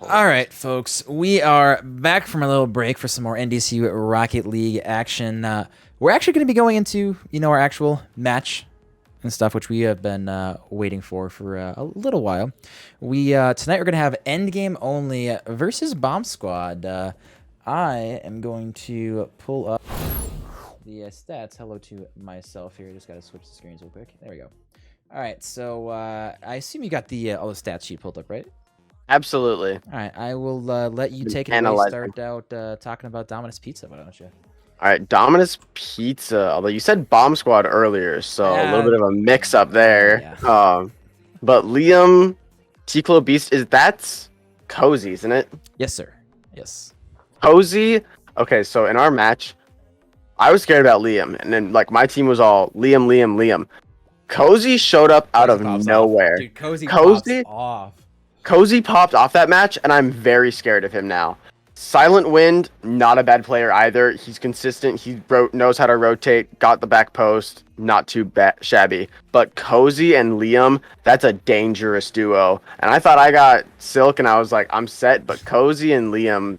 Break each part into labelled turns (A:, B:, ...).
A: All right, folks, we are back from a little break for some more NDSU Rocket League action. We're actually going to be going into, our actual match and stuff, which we have been waiting for a little while. We tonight we're going to have Endgame only versus Bomb Squad. I am going to pull up the stats. Hello to myself here. Just got to switch the screens real quick. There we go. All right, so I assume you got the all the stats sheet pulled up, right?
B: Absolutely.
A: All right, I will let you take it away.
B: Analyzing.
A: Start out talking about Dominus Pizza, why don't you?
B: All right, Dominus Pizza. Although you said Bomb Squad earlier, so a little bit of a mix-up there.
A: Yeah.
B: But Liam, Ticlo Beast, that's Cozy, isn't it?
A: Yes, sir. Yes.
B: Cozy. Okay, so in our match, I was scared about Liam, and then my team was all Liam. Cozy showed up out of nowhere.
A: Dude, Cozy pops off.
B: Cozy popped off that match, and I'm very scared of him now. Silent Wind, not a bad player either. He's consistent. He knows how to rotate, got the back post, not too shabby. But Cozy and Liam, that's a dangerous duo. And I thought I got Silk, and I was like, I'm set. But Cozy and Liam,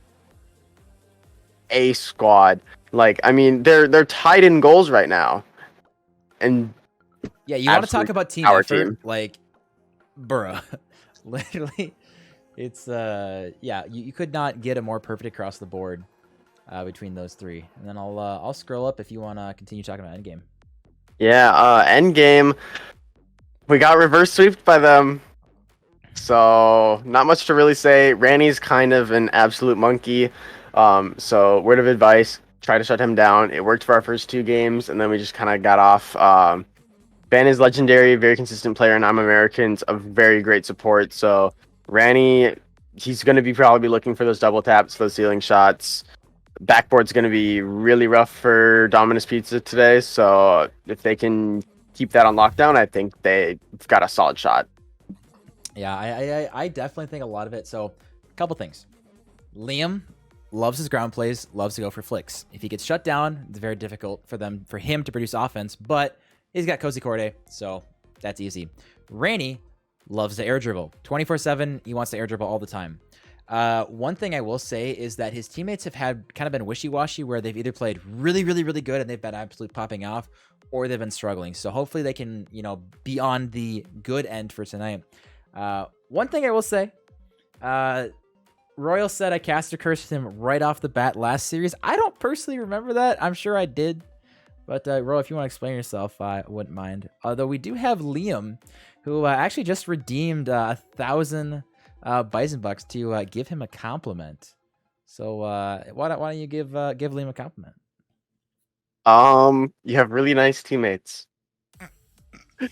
B: A squad. They're tied in goals right now. And
A: yeah, you want to talk about team effort? Bruh. Literally, it's you could not get a more perfect across the board between those three. And then I'll scroll up if you want to continue talking about Endgame.
B: Yeah, Endgame, we got reverse sweeped by them, so not much to really say. Ranny's kind of an absolute monkey, so word of advice: try to shut him down. It worked for our first two games, and then we just kind of got off. Ben is legendary, very consistent player, and I'm American's a very great support. So Ranny, he's going to be probably looking for those double taps, those ceiling shots. Backboard's going to be really rough for Dominus Pizza today. So if they can keep that on lockdown, I think they've got a solid shot.
A: Yeah, I definitely think a lot of it. So a couple things. Liam loves his ground plays, loves to go for flicks. If he gets shut down, it's very difficult for him to produce offense, but he's got Cozy Corday, so that's easy. Rainy loves the air dribble. 24/7, he wants to air dribble all the time. One thing I will say is that his teammates have kind of been wishy-washy, where they've either played really, really, really good and they've been absolutely popping off, or they've been struggling. So hopefully they can, be on the good end for tonight. One thing I will say, Royal said I cast a curse with him right off the bat last series. I don't personally remember that. I'm sure I did. But, Ro, if you want to explain yourself, I wouldn't mind. Although we do have Liam, who actually just redeemed 1,000 Bison Bucks to give him a compliment. So why don't you give Liam a compliment?
B: You have really nice teammates.
A: There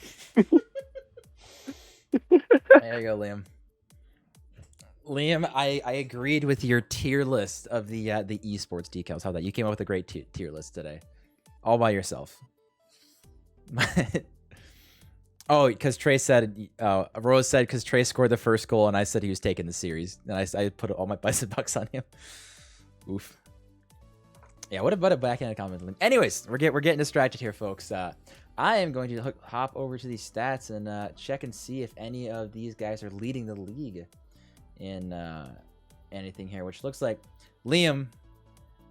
A: you go, Liam. Liam, I agreed with your tier list of the esports decals. How that you came up with a great tier list today. All by yourself. Oh, because Trey said, Rose said because Trey scored the first goal and I said he was taking the series. And I put all my Bison Bucks on him. Oof. Yeah, what about a backhanded comment? Anyways, we're getting distracted here, folks. I am going to hop over to these stats and check and see if any of these guys are leading the league in anything here, which looks like Liam,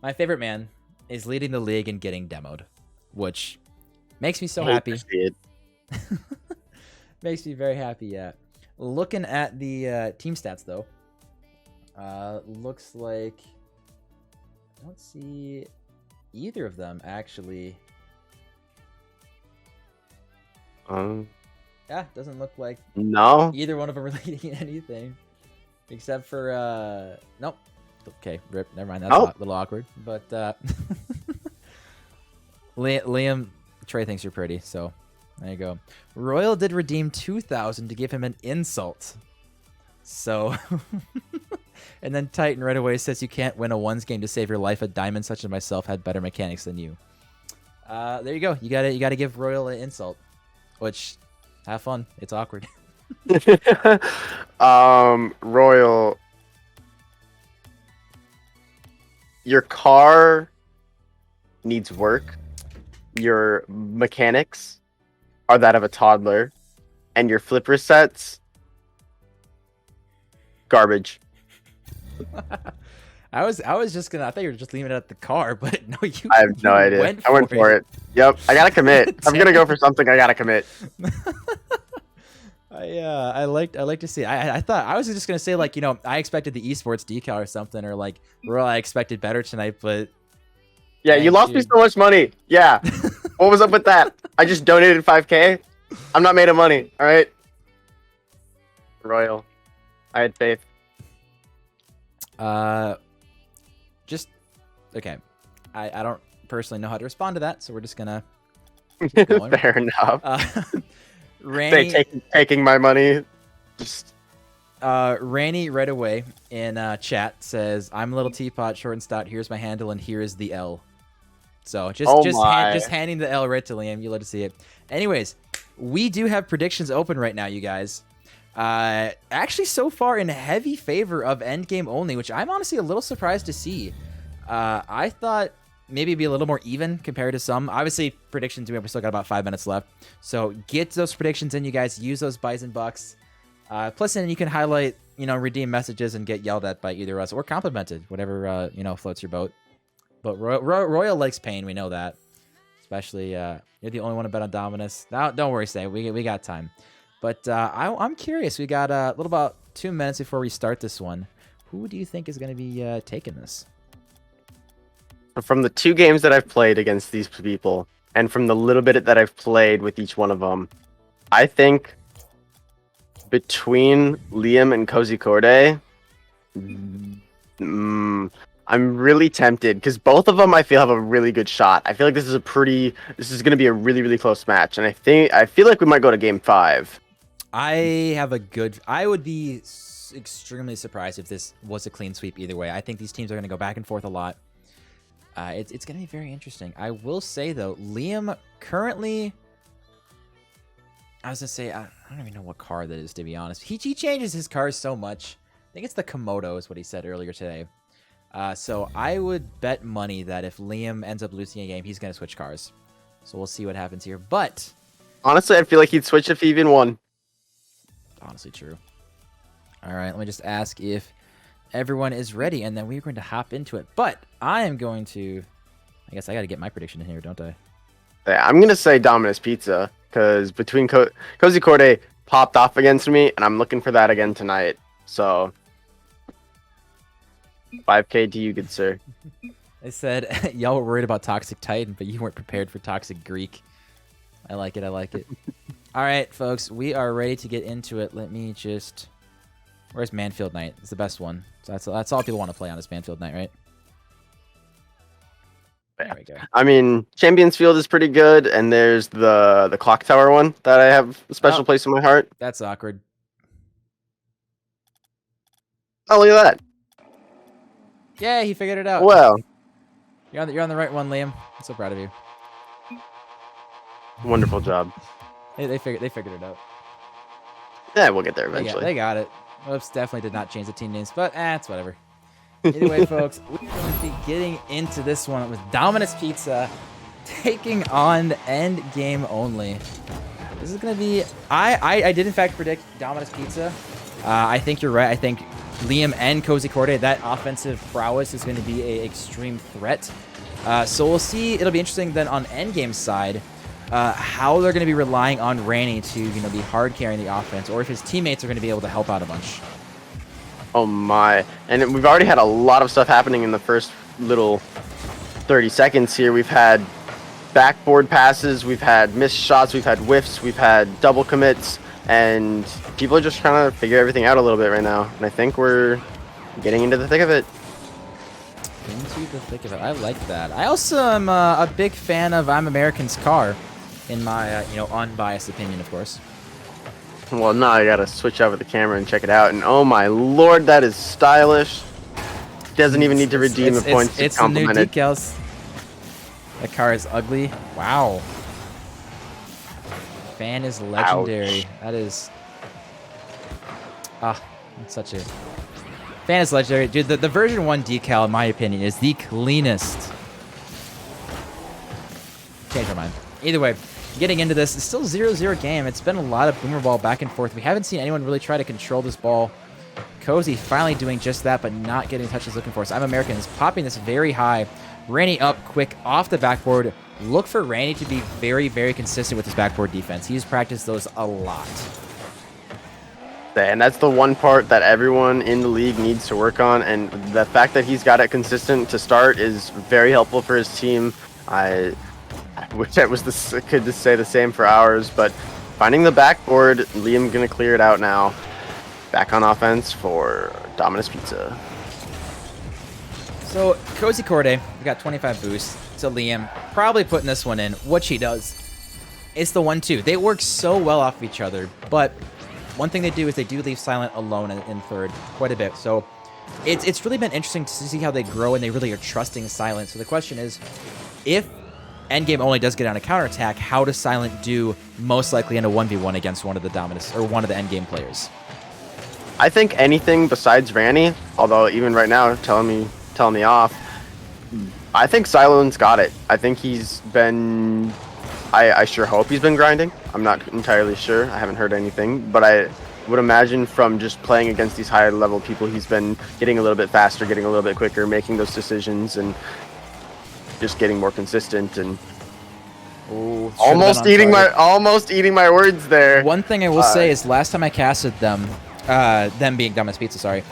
A: my favorite man, is leading the league and getting demoed, which makes me so happy. Makes me very happy. Yeah. Looking at the team stats, though, looks like I don't see either of them actually. Yeah, doesn't look like either one of them are leading anything, except for nope. Okay, rip. Never mind. That's a little awkward. But Liam, Trey thinks you're pretty, so there you go. Royal did redeem 2,000 to give him an insult. So, and then Titan right away says you can't win a ones game to save your life. A diamond such as myself had better mechanics than you. There you go. You gotta give Royal an insult, which have fun. It's awkward.
B: Royal. Your car needs work. Your mechanics are that of a toddler. And your flip resets, garbage.
A: I was just gonna. I thought you were just leaving it at the car, but no,
B: I have no
A: you
B: idea.
A: went
B: I went for it. Yep, I gotta commit. If I'm gonna go for something, I gotta commit.
A: I like to see. I thought I was just gonna say like I expected the esports decal or something or like I expected better tonight, but
B: Yeah,
A: dang,
B: you lost me
A: dude.
B: so much money. Yeah, what was up with that? I just donated 5K. I'm not made of money. All right, Royal. I had faith.
A: Just okay. I don't personally know how to respond to that, so we're just gonna keep going.
B: Fair enough.
A: Ranny,
B: taking my money. Just
A: Ranny right away in chat says, "I'm a little teapot, short and stout. Here's my handle, and here is the L." So just handing the L right to Liam. You love to see it. Anyways, we do have predictions open right now, you guys. Actually, so far in heavy favor of Endgame only, which I'm honestly a little surprised to see. I thought maybe it'd be a little more even compared to some. Obviously, predictions, we still got about 5 minutes left. So get those predictions in, you guys. Use those Bison Bucks. Plus, then you can highlight, redeem messages and get yelled at by either us or complimented, whatever, floats your boat. But Royal likes pain. We know that. Especially, you're the only one to bet on Dominus. Now, don't worry, Say. We got time. But I'm curious. We got a little about 2 minutes before we start this one. Who do you think is going to be taking this?
B: from the 2 games that I've played against these people, and from the little bit that I've played with each one of them, I think between Liam and Cozy Corday, I'm really tempted because both of them I feel have a really good shot. I feel like this is going to be a really, really close match, and I feel like we might go to game 5.
A: I would be extremely surprised if this was a clean sweep either way. I think these teams are going to go back and forth a lot. It's going to be very interesting. I will say, though, Liam currently... I was going to say, I don't even know what car that is, to be honest. He changes his cars so much. I think it's the Komodo is what he said earlier today. So I would bet money that if Liam ends up losing a game, he's going to switch cars. So we'll see what happens here. But...
B: honestly, I feel like he'd switch if he even won.
A: honestly true. All right, let me just ask if everyone is ready, and then we're going to hop into it. But I am going to... I guess I got to get my prediction in here, don't I?
B: Yeah, I'm going to say Dominus Pizza, because between Cozy Corday popped off against me, and I'm looking for that again tonight. So, 5K to you, good sir.
A: I said, y'all were worried about Toxic Titan, but you weren't prepared for Toxic Greek. I like it, I like it. All right, folks, we are ready to get into it. Let me just... where's Manfield Knight? It's the best one. So that's all people want to play on is Manfield Knight, right? There we go.
B: I mean, Champions Field is pretty good, and there's the Clock Tower one that I have a special place in my heart.
A: That's awkward.
B: Oh, look at that.
A: Yeah, he figured it out.
B: Well,
A: You're on the right one, Liam. I'm so proud of you.
B: wonderful job.
A: They figured it out.
B: Yeah, we'll get there eventually.
A: They got it. Whoops, definitely did not change the team names, but it's whatever. Either way, folks, we're going to be getting into this one with Dominus Pizza taking on Endgame only. This is going to be... I did, in fact, predict Dominus Pizza. I think you're right. I think Liam and Cozy Corday, that offensive prowess is going to be an extreme threat. So we'll see. It'll be interesting then on Endgame's side how they're going to be relying on Ranny to be hard carrying the offense, or if his teammates are going to be able to help out a bunch.
B: Oh my. And we've already had a lot of stuff happening in the first little 30 seconds here. We've had backboard passes, we've had missed shots, we've had whiffs, we've had double commits, and people are just trying to figure everything out a little bit right now. And I think we're getting into the thick of it.
A: Into the thick of it. I like that. I also am a big fan of I'm American's car, in my unbiased opinion, of course.
B: Well, now I gotta switch over the camera and check it out, and oh my lord, that is stylish. Doesn't even need to redeem the points.
A: It's the new decals. That car is ugly. Wow. Fan is legendary.
B: Ouch.
A: That is... that's such a... Fan is legendary. Dude, the version 1 decal, in my opinion, is the cleanest. Change my mind. Either way, getting into this, it's still 0-0 game. It's been a lot of boomer ball back and forth. We haven't seen anyone really try to control this ball Cozy finally doing just that, but not getting the touches looking for. So I'm American is popping this very high. Randy up quick off the backboard. Look for Randy to be very, very consistent with his backboard defense. He's practiced those a lot.
B: And that's the one part that everyone in the league needs to work on, and the fact that he's got it consistent to start is very helpful for his team. I wish I could just say the same for ours, but finding the backboard, Liam gonna clear it out now. Back on offense for Dominus Pizza.
A: So Cozy Corday, we got 25 boosts to Liam, probably putting this one in, which he does. It's the 1-2. They work so well off of each other, but one thing they do is they do leave Silent alone in third quite a bit. So it's really been interesting to see how they grow, and they really are trusting Silent. So the question is, if Endgame only does get on a counterattack, how does Silent do most likely in a 1v1 against one of the Dominus or one of the Endgame players?
B: I think anything besides Ranny, although even right now telling me off, I think Silent's got it. I think he's been, I sure hope he's been grinding. I'm not entirely sure. I haven't heard anything, but I would imagine from just playing against these higher level people, he's been getting a little bit faster, getting a little bit quicker, making those decisions, and just getting more consistent. And
A: Ooh,
B: almost eating my words there.
A: One thing I will say is last time I casted them being Dominus Pizza, sorry,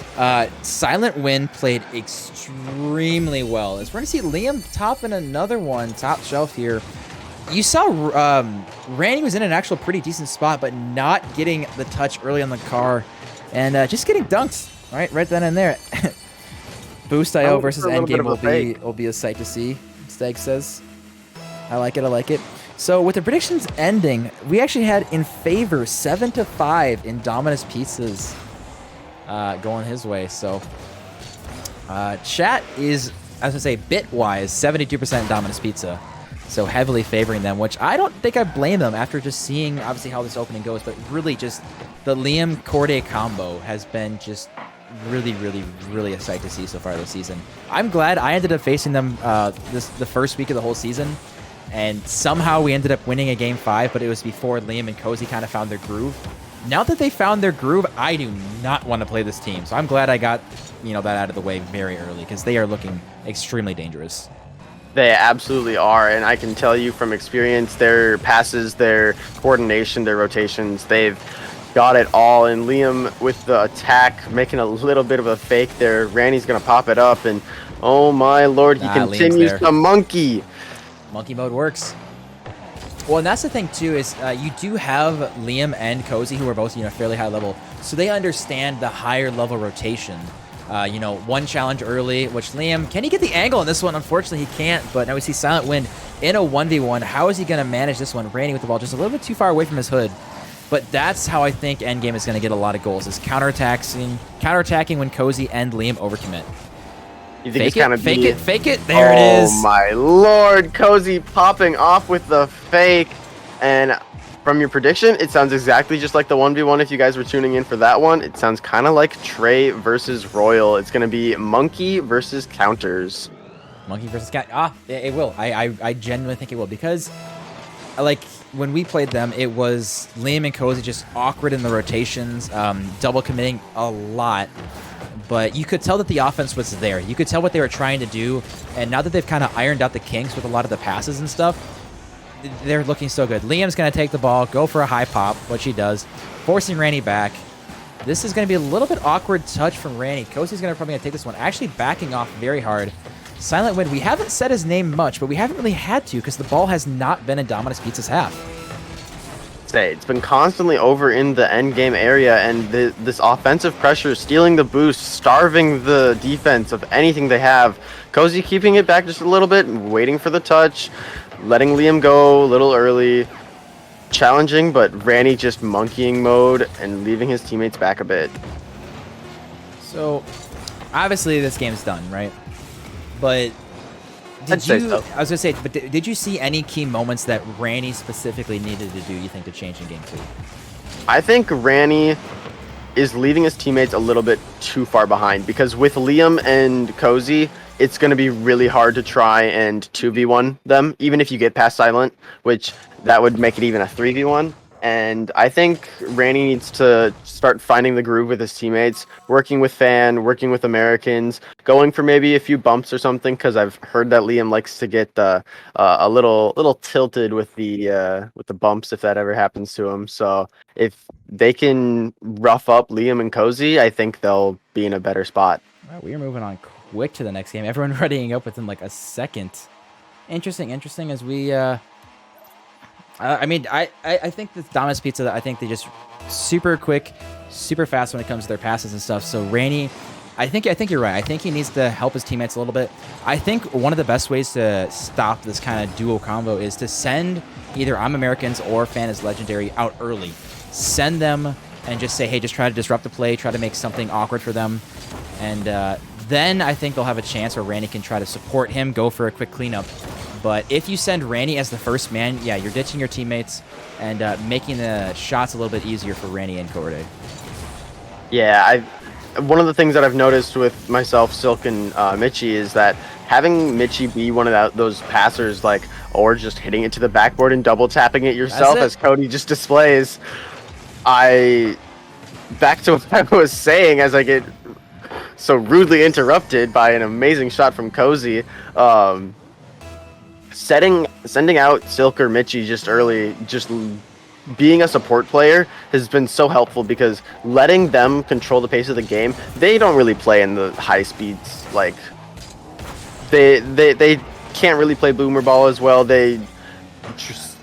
A: Silent Wind played extremely well. As we're going to see Liam topping another one, top shelf here. You saw Randy was in an actual pretty decent spot, but not getting the touch early on the car, and just getting dunked right then and there. Boost IO versus Endgame will be a sight to see, Stag says. I like it. So with the predictions ending, we actually had in favor 7-5 in Dominus Pizzas going his way. So chat is, I was gonna say, bit-wise, 72% Dominus Pizza. So heavily favoring them, which I don't think I blame them after just seeing obviously how this opening goes, but really just the Liam Corday combo has been just really a sight to see so far this season. I'm glad I ended up facing them the first week of the whole season, and somehow we ended up winning a game 5, but it was before Liam and Cozy kind of found their groove. Now that they found their groove, I do not want to play this team. So I'm glad I got that out of the way very early, because they are looking extremely dangerous.
B: They absolutely are, and I can tell you from experience, their passes, their coordination, their rotations, they've got it all. And Liam with the attack, making a little bit of a fake there. Randy's going to pop it up, and oh my lord, he continues to monkey.
A: Monkey mode works. Well, and that's the thing too, is you do have Liam and Cozy, who are both fairly high level, so they understand the higher level rotation. One challenge early, which Liam, can he get the angle on this one? Unfortunately, he can't, but now we see Silent Wind in a 1v1. How is he going to manage this one? Randy with the ball just a little bit too far away from his hood. But that's how I think Endgame is going to get a lot of goals, is counterattacking when Cozy and Liam overcommit.
B: You think
A: Fake it. There it is.
B: Oh my lord, Cozy popping off with the fake. And from your prediction, it sounds exactly just like the 1v1 if you guys were tuning in for that one. It sounds kind of like Trey versus Royal. It's going to be Monkey versus Counters.
A: Monkey versus Cat. It will. I genuinely think it will, because like when we played them, it was Liam and Cozy just awkward in the rotations, double committing a lot. But you could tell that the offense was there. You could tell what they were trying to do. And now that they've kind of ironed out the kinks with a lot of the passes and stuff, they're looking so good. Liam's going to take the ball, go for a high pop, which he does, forcing Randy back. This is going to be a little bit awkward touch from Randy. Cozy's probably going to take this one, actually backing off very hard. Silent Wind, we haven't said his name much, but we haven't really had to, because the ball has not been in Dominus Pizza's half.
B: It's been constantly over in the endgame area, and this offensive pressure, stealing the boost, starving the defense of anything they have. Cozy keeping it back just a little bit, waiting for the touch, letting Liam go a little early, challenging, but Randy just monkeying mode and leaving his teammates back a bit.
A: So, obviously this game's done, right? But
B: I'd say so.
A: I was gonna say, but did you see any key moments that Randy specifically needed to do, you think, to change in game 2?
B: I think Randy is leaving his teammates a little bit too far behind, because with Liam and Cozy, it's going to be really hard to try and 2v1 them, even if you get past Silent, which that would make it even a 3v1. And I think Randy needs to start finding the groove with his teammates, working with Fan, working with Americans, going for maybe a few bumps or something. Because I've heard that Liam likes to get a little tilted with the bumps if that ever happens to him. So if they can rough up Liam and Cozy, I think they'll be in a better spot.
A: All right, we are moving on quick to the next game. Everyone readying up within like a second. Interesting as we. I mean, I think the Dominus Pizza, I think they just super quick, super fast when it comes to their passes and stuff. So Rainy, I think you're right. I think he needs to help his teammates a little bit. I think one of the best ways to stop this kind of duo combo is to send either I'm Americans or Fan is Legendary out early. Send them and just say, hey, just try to disrupt the play, try to make something awkward for them. And then I think they'll have a chance where Randy can try to support him, go for a quick cleanup. But if you send Randy as the first man, yeah, you're ditching your teammates and making the shots a little bit easier for Randy and Corday.
B: Yeah, one of the things that I've noticed with myself, Silk, and Mitchie is that having Mitchie be one of those passers, like, or just hitting it to the backboard and double tapping it yourself, as Cody just displays. Back to what I was saying, as I get so rudely interrupted by an amazing shot from Cozy. Sending out Silk or Mitchie just early, just being a support player has been so helpful because letting them control the pace of the game. They don't really play in the high speeds. Like they can't really play boomer ball as well. They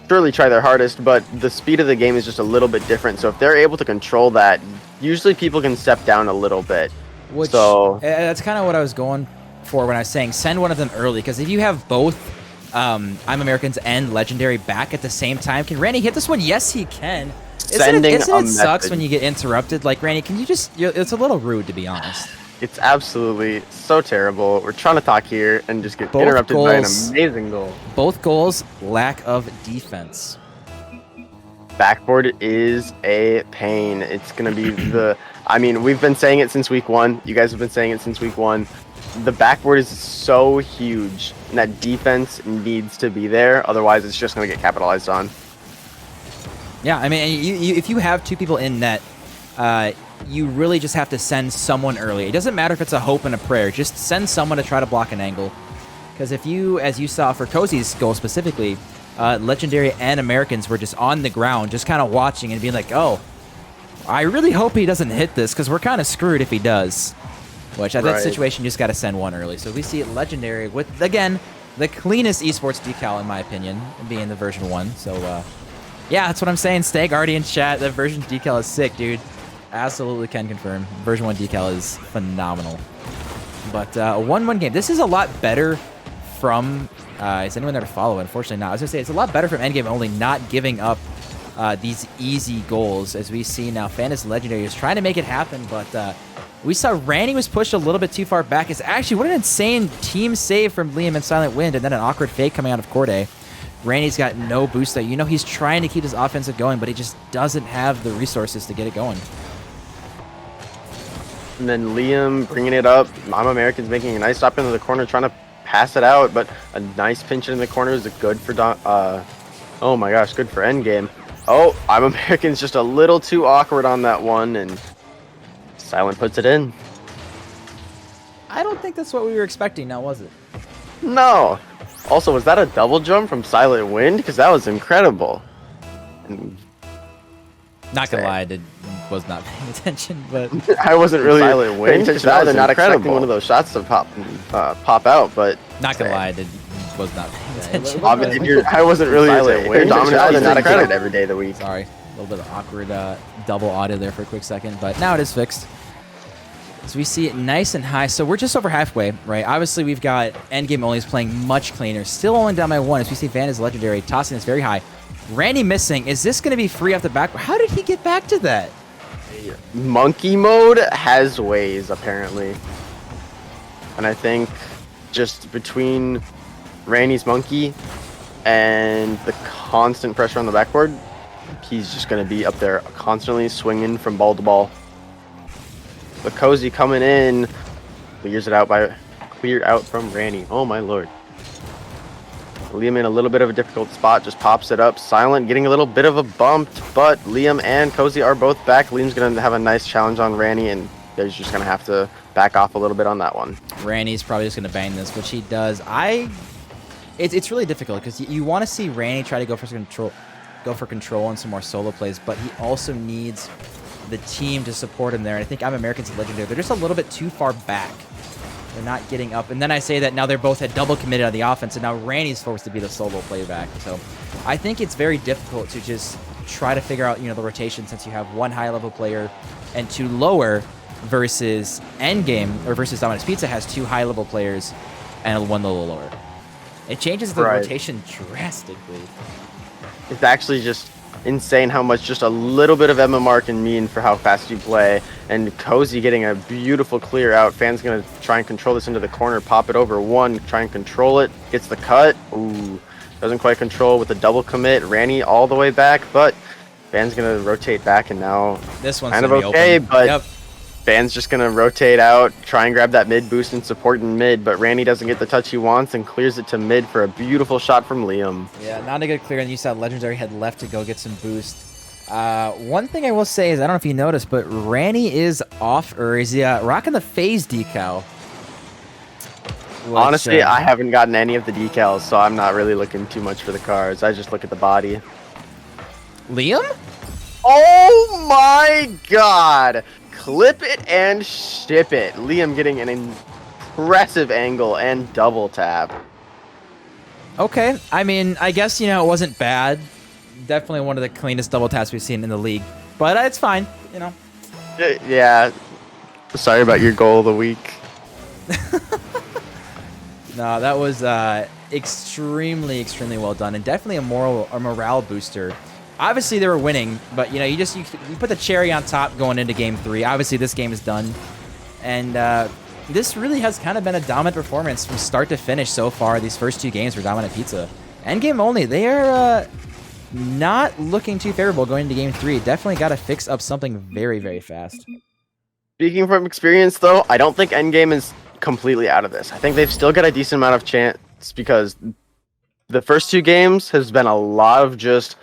B: surely try their hardest, but the speed of the game is just a little bit different. So if they're able to control that, usually people can step down a little bit.
A: That's kind of what I was going for when I was saying send one of them early, because if you have both I'm Americans and Legendary back at the same time, can Randy hit this one? Yes, he can. Isn't it sucks when you get interrupted? Like, Randy, can you just... It's a little rude, to be honest.
B: It's absolutely so terrible. We're trying to talk here and just get interrupted by an amazing goal.
A: Both goals, lack of defense.
B: Backboard is a pain. It's going to be the... I mean, we've been saying it since week 1. You guys have been saying it since week 1. The backboard is so huge, and that defense needs to be there. Otherwise, it's just going to get capitalized on.
A: Yeah, I mean, if you have two people in net, you really just have to send someone early. It doesn't matter if it's a hope and a prayer. Just send someone to try to block an angle. Because if you, as you saw for Cozy's goal specifically, Legendary and Americans were just on the ground, just kind of watching and being like, oh, I really hope he doesn't hit this, because we're kind of screwed if he does. Which, at that situation, you just got to send one early. So we see Legendary with, again, the cleanest esports decal, in my opinion, being the version 1. So, yeah, that's what I'm saying. Stay Guardian chat. That version decal is sick, dude. Absolutely can confirm. Version 1 decal is phenomenal. But a 1-1 game. This is a lot better from... is anyone there to follow? Unfortunately not. I was going to say, it's a lot better from Endgame only not giving up these easy goals. As we see now, Fan is Legendary is trying to make it happen, but... we saw Randy was pushed a little bit too far back. It's actually, what an insane team save from Liam and Silent Wind, and then an awkward fake coming out of Corday. Randy's got no boost there. You know, he's trying to keep his offensive going, but he just doesn't have the resources to get it going.
B: And then Liam bringing it up. I'm Americans making a nice stop into the corner, trying to pass it out, but a nice pinch in the corner is good for oh my gosh, good for Endgame. Oh, I'm Americans just a little too awkward on that one, and Silent puts it in.
A: I don't think that's what we were expecting now, was it?
B: No. Also, was that a double jump from Silent Wind? Because that was incredible. And
A: not gonna lie, I was not paying attention, but...
B: I wasn't really Silent Wind. That was not expecting one of those shots to pop out, but...
A: Not gonna lie, I was not paying attention.
B: I wasn't really Silent Wind. Dominus is not expected every day of the week.
A: Sorry. A little bit of awkward double audio there for a quick second, but now it is fixed. So we see it nice and high. So we're just over halfway, right? Obviously, we've got Endgame only is playing much cleaner. Still only down by 1 as we see Van is Legendary, tossing this very high. Randy missing. Is this going to be free off the back? How did he get back to that?
B: Monkey mode has ways, apparently. And I think just between Randy's monkey and the constant pressure on the backboard, he's just going to be up there constantly swinging from ball to ball. The Cozy coming in, cleared out from Randy. Oh my lord. Liam in a little bit of a difficult spot, just pops it up. Silent getting a little bit of a bump, but Liam and Cozy are both back. Liam's going to have a nice challenge on Ranny, and he's just going to have to back off a little bit on that one.
A: Ranny's probably just going to bang this, which he does. It's really difficult because you want to see Ranny try to go for control and some more solo plays, but he also needs the team to support him there. And I think I'm Americans and Legendary. They're just a little bit too far back. They're not getting up. And then I say that now they're both had double committed on the offense, and now Randy's forced to be the solo playback. So I think it's very difficult to just try to figure out, the rotation since you have one high-level player and two lower versus Endgame, or versus Dominus Pizza has two high-level players and one little lower. It changes the rotation drastically.
B: It's actually just insane how much just a little bit of MMR can mean for how fast you play. And Cozy getting a beautiful clear out. Fan's going to try and control this into the corner, pop it over one, try and control it. Gets the cut. Ooh, doesn't quite control with a double commit. Ranny all the way back, but Fan's going to rotate back, and now
A: this one's
B: kind of okay,
A: open.
B: but
A: yep.
B: Fan's just going to rotate out, try and grab that mid boost and support in mid, but Randy doesn't get the touch he wants and clears it to mid for a beautiful shot from Liam.
A: Yeah, not a good clear, and you saw Legendary had left to go get some boost. One thing I will say is, I don't know if you noticed, but Ranny is off, or is he rocking the phase decal? Which,
B: honestly, I haven't gotten any of the decals, so I'm not really looking too much for the cards. I just look at the body.
A: Liam?
B: Oh my god! Clip it and ship it. Liam getting an impressive angle and double tap.
A: Okay, I mean, I guess, it wasn't bad. Definitely one of the cleanest double taps we've seen in the league. But it's fine,
B: Yeah. Sorry about your goal of the week.
A: No, that was extremely, extremely well done, and definitely a morale booster. Obviously, they were winning, but you put the cherry on top going into Game 3. Obviously, this game is done, and this really has kind of been a dominant performance from start to finish so far. These first two games for Dominant Pizza. Endgame only, they are not looking too favorable going into Game 3. Definitely got to fix up something very, very fast.
B: Speaking from experience, though, I don't think Endgame is completely out of this. I think they've still got a decent amount of chance because the first two games has been a lot of just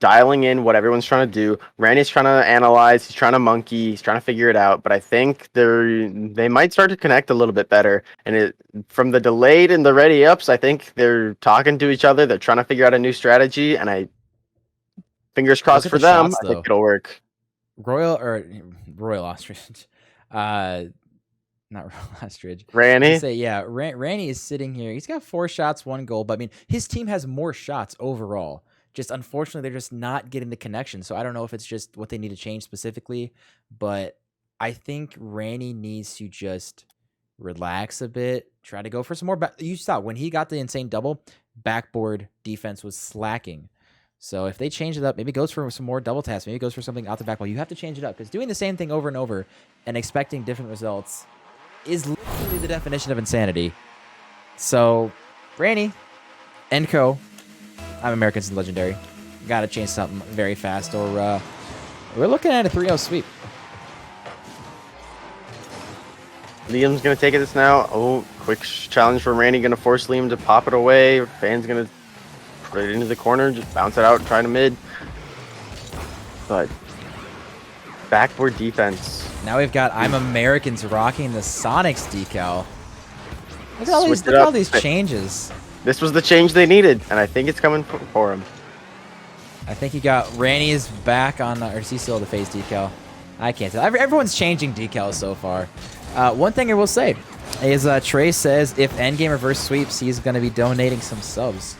B: dialing in what everyone's trying to do. Randy's trying to analyze, he's trying to monkey, he's trying to figure it out, but I think they might start to connect a little bit better. And from the delayed and the ready ups, I think they're talking to each other, they're trying to figure out a new strategy, and fingers crossed for them, I think it'll work.
A: Royal Ostrich. Not Royal Ostrich.
B: Ranny?
A: Ranny is sitting here. He's got 4 shots, 1 goal, but I mean, his team has more shots overall. Just unfortunately, they're just not getting the connection. So I don't know if it's just what they need to change specifically, but I think Ranny needs to just relax a bit, try to go for some more. You saw when he got the insane double, backboard defense was slacking. So if they change it up, maybe it goes for some more double taps, maybe it goes for something out the back wall. You have to change it up because doing the same thing over and over and expecting different results is literally the definition of insanity. So, Ranny and co. I'm Americans and Legendary. Got to change something very fast, or we're looking at a 3-0 sweep.
B: Liam's going to take this now. Oh, quick challenge from Randy. Going to force Liam to pop it away. Fan's going to put it into the corner, just bounce it out, try to mid. But backboard defense.
A: Now we've got I'm Americans rocking the Sonics decal. Look at all these changes.
B: This was the change they needed, and I think it's coming for him.
A: I think he got Ranny's back on, or is he still the phase decal? I can't tell. Everyone's changing decals so far. One thing I will say is Trey says if Endgame reverse sweeps, he's going to be donating some subs.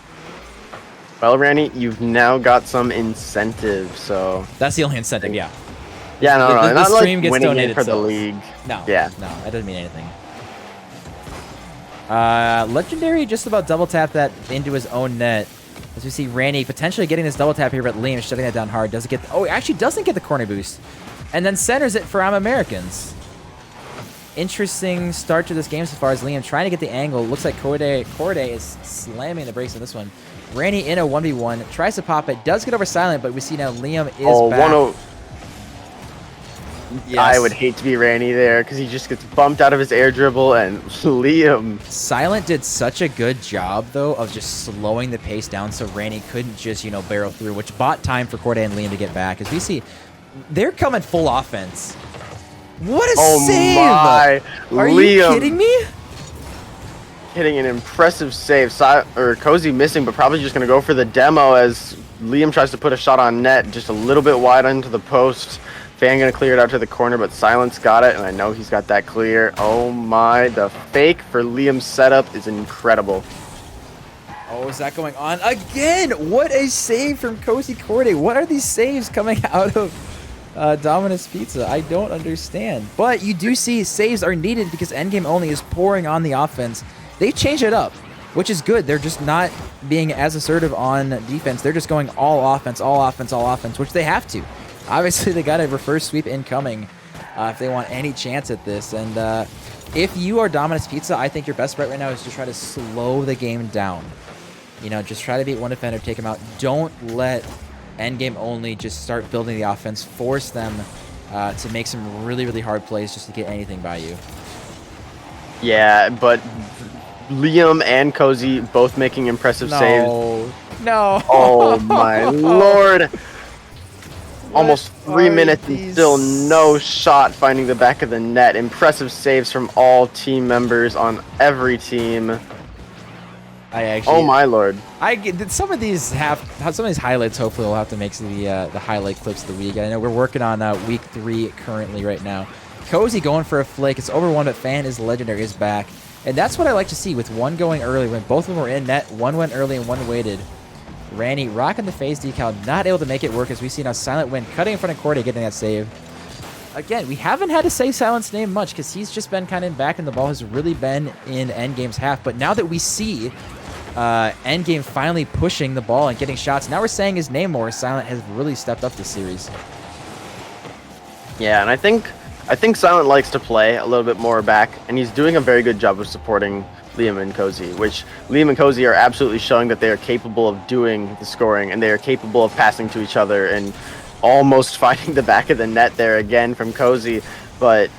B: Well, Randy, you've now got some incentive, so...
A: That's the only incentive, yeah.
B: Yeah, no,
A: the
B: not
A: stream
B: like
A: gets
B: winning
A: donated
B: for the
A: subs.
B: league.
A: No,
B: yeah.
A: No, that doesn't mean anything. Legendary just about double tap that into his own net. As we see Randy potentially getting this double tap here, but Liam shutting that down hard. Doesn't get... Oh, he actually doesn't get the corner boost. And then centers it for I'm Americans. Interesting start to this game so far as Liam trying to get the angle. Looks like Corday is slamming the brakes on this one. Randy in a 1v1. Tries to pop it. Does get over Silent, but we see now Liam is back.
B: I would
A: Yes.
B: hate to be Ranny there because he just gets bumped out of his air dribble, and Liam.
A: Silent did such a good job, though, of just slowing the pace down so Randy couldn't just, barrel through, which bought time for Corday and Liam to get back. As we see, they're coming full offense. What a
B: Oh
A: save!
B: my,
A: Are
B: Liam
A: you kidding me?
B: hitting an impressive save. Cozy missing, but probably just going to go for the demo as Liam tries to put a shot on net, just a little bit wide into the post. Fan going to clear it out to the corner, but Silence got it, and I know he's got that clear. Oh my, the fake for Liam's setup is incredible.
A: Oh, is that going on again? What a save from Cozy Corday. What are these saves coming out of Dominus Pizza? I don't understand. But you do see saves are needed because Endgame only is pouring on the offense. They've changed it up, which is good. They're just not being as assertive on defense. They're just going all offense, all offense, all offense, which they have to. Obviously, they got a reverse sweep incoming if they want any chance at this. And if you are Dominus Pizza, I think your best bet right now is to try to slow the game down. Just try to beat one defender, take him out. Don't let Endgame only just start building the offense. Force them to make some really, really hard plays just to get anything by you.
B: Yeah, but Liam and Cozy both making impressive saves.
A: No.
B: Oh my lord. Almost 3 minutes and still no shot finding the back of the net. Impressive saves from all team members on every team. Oh my lord!
A: I get some of these highlights. Hopefully, we'll have to make the highlight clips of the week. I know we're working on week 3 currently right now. Cozy going for a flick. It's over 1, but Fan is legendary is back, and that's what I like to see with one going early when both of them were in net. One went early and one waited. Randy rocking the phase decal, not able to make it work as we see now Silent win, cutting in front of Corday, getting that save. Again, we haven't had to say Silent's name much because he's just been kind of back and the ball has really been in Endgame's half. But now that we see Endgame finally pushing the ball and getting shots, now we're saying his name more. Silent has really stepped up this series.
B: Yeah, and I think Silent likes to play a little bit more back, and he's doing a very good job of supporting Liam and Cozy, which Liam and Cozy are absolutely showing that they are capable of doing the scoring, and they are capable of passing to each other and almost finding the back of the net there again from Cozy. But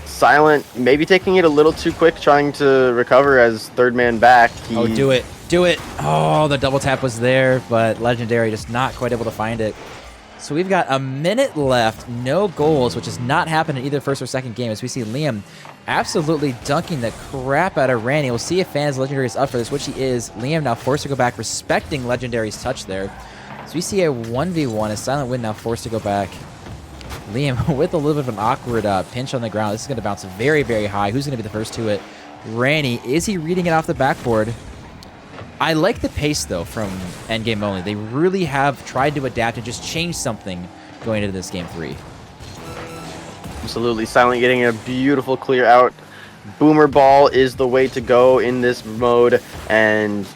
B: Silent maybe taking it a little too quick, trying to recover as third man back.
A: Oh, do it. Do it. Oh, the double tap was there, but Legendary just not quite able to find it. So we've got a minute left, no goals, which has not happened in either first or second game, as we see Liam absolutely dunking the crap out of Randy. We'll see if Fan's Legendary is up for this, which he is. Liam now forced to go back, respecting Legendary's touch there. So we see a 1v1, a Silent win now forced to go back. Liam with a little bit of an awkward pinch on the ground. This is going to bounce very, very high. Who's going to be the first to it? Randy. Is he reading it off the backboard? I like the pace, though, from Endgame only. They really have tried to adapt and just change something going into this Game 3.
B: Absolutely. Silent getting a beautiful clear out. Boomer ball is the way to go in this mode, and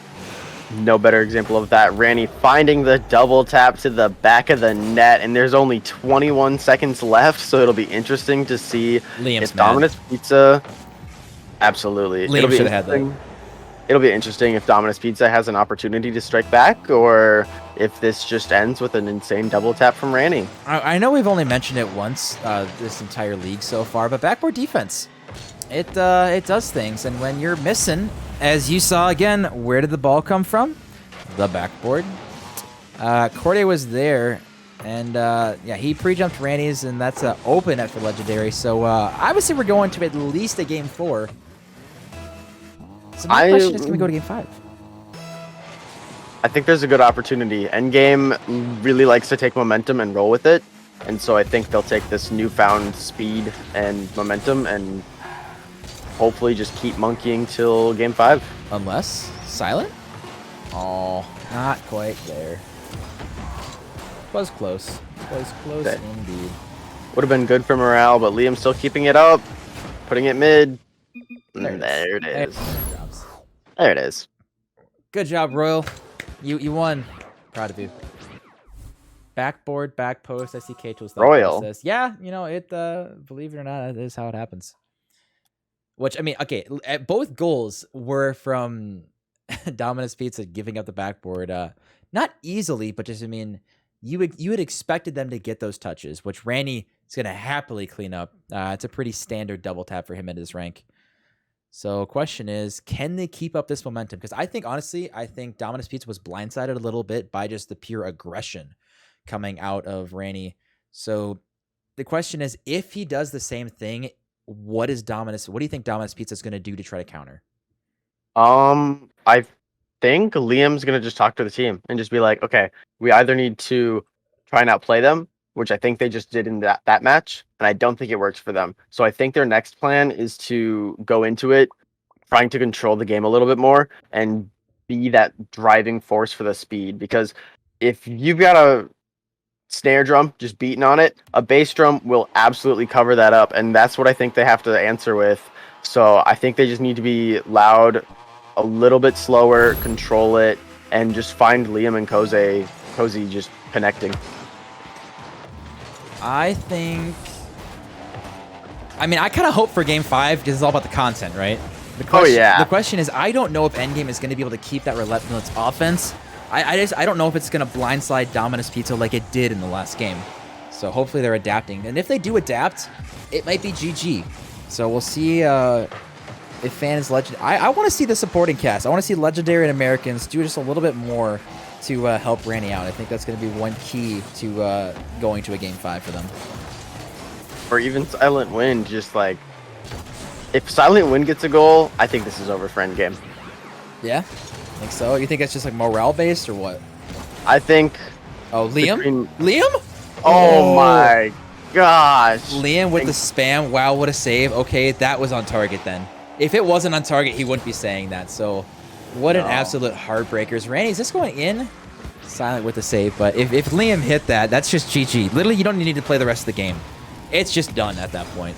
B: no better example of that. Randy finding the double tap to the back of the net, and there's only 21 seconds left, so it'll be interesting to see
A: Liam's
B: if Dominus Pizza... Absolutely.
A: Liam should have had that.
B: It'll be interesting if Dominus Pizza has an opportunity to strike back, or if this just ends with an insane double tap from Randy.
A: I know we've only mentioned it once this entire league so far, but backboard defense, it does things. And when you're missing, as you saw again, where did the ball come from? The backboard. Corday was there, and yeah, he pre-jumped Randy's, and that's an open net for Legendary. So obviously we're going to at least a Game 4. So my question is, can we go to Game 5?
B: I think there's a good opportunity. Endgame really likes to take momentum and roll with it, and so I think they'll take this newfound speed and momentum and hopefully just keep monkeying till Game 5.
A: Unless Silent? Oh, not quite there. Was close. Was close indeed.
B: Would have been good for morale, but Liam's still keeping it up, putting it mid. There it is. There it is.
A: Good job, Royal. You won. Proud of you. Backboard, back post, I see K-Tools.
B: Royal.
A: Process. Yeah, you know, it, believe it or not, that is how it happens. Which, I mean, okay, both goals were from Dominus Pizza giving up the backboard. Not easily, but just, I mean, you had expected them to get those touches, which Randy is going to happily clean up. It's a pretty standard double tap for him at his rank. So question is, can they keep up this momentum? Because honestly, I think Dominus Pizza was blindsided a little bit by just the pure aggression coming out of Randy. So the question is, if he does the same thing, what do you think Dominus Pizza is going to do to try to counter?
B: I think Liam's gonna just talk to the team and just be like, okay, we either need to try and outplay them, which I think they just did in that match, and I don't think it works for them. So I think their next plan is to go into it trying to control the game a little bit more and be that driving force for the speed. Because if you've got a snare drum just beating on it, a bass drum will absolutely cover that up, and that's what I think they have to answer with. So I think they just need to be loud, a little bit slower, control it, and just find Liam and Cozy just connecting.
A: I kind of hope for Game 5 because it's all about the content, right? The question is, I don't know if Endgame is going to be able to keep that relentless offense. I don't know if it's going to blindside Dominus Pizza like it did in the last game. So hopefully they're adapting. And if they do adapt, it might be GG. So we'll see if Fan is legend. I want to see the supporting cast. I want to see Legendary and Americans do just a little bit more to help Randy out. I think that's going to be one key to going to a Game 5 for them.
B: Or even Silent Wind, just like, if Silent Wind gets a goal, I think this is over for Endgame.
A: Yeah? Think so? You think it's just like morale based or what?
B: I think...
A: Oh, Liam? Liam?
B: Oh my gosh.
A: Liam with the spam. Wow, what a save. Okay, that was on target then. If it wasn't on target, he wouldn't be saying that. So, what an absolute heartbreaker. Is Randy, is this going in? Silent with the save, but if Liam hit that, that's just GG. Literally, you don't need to play the rest of the game. It's just done at that point.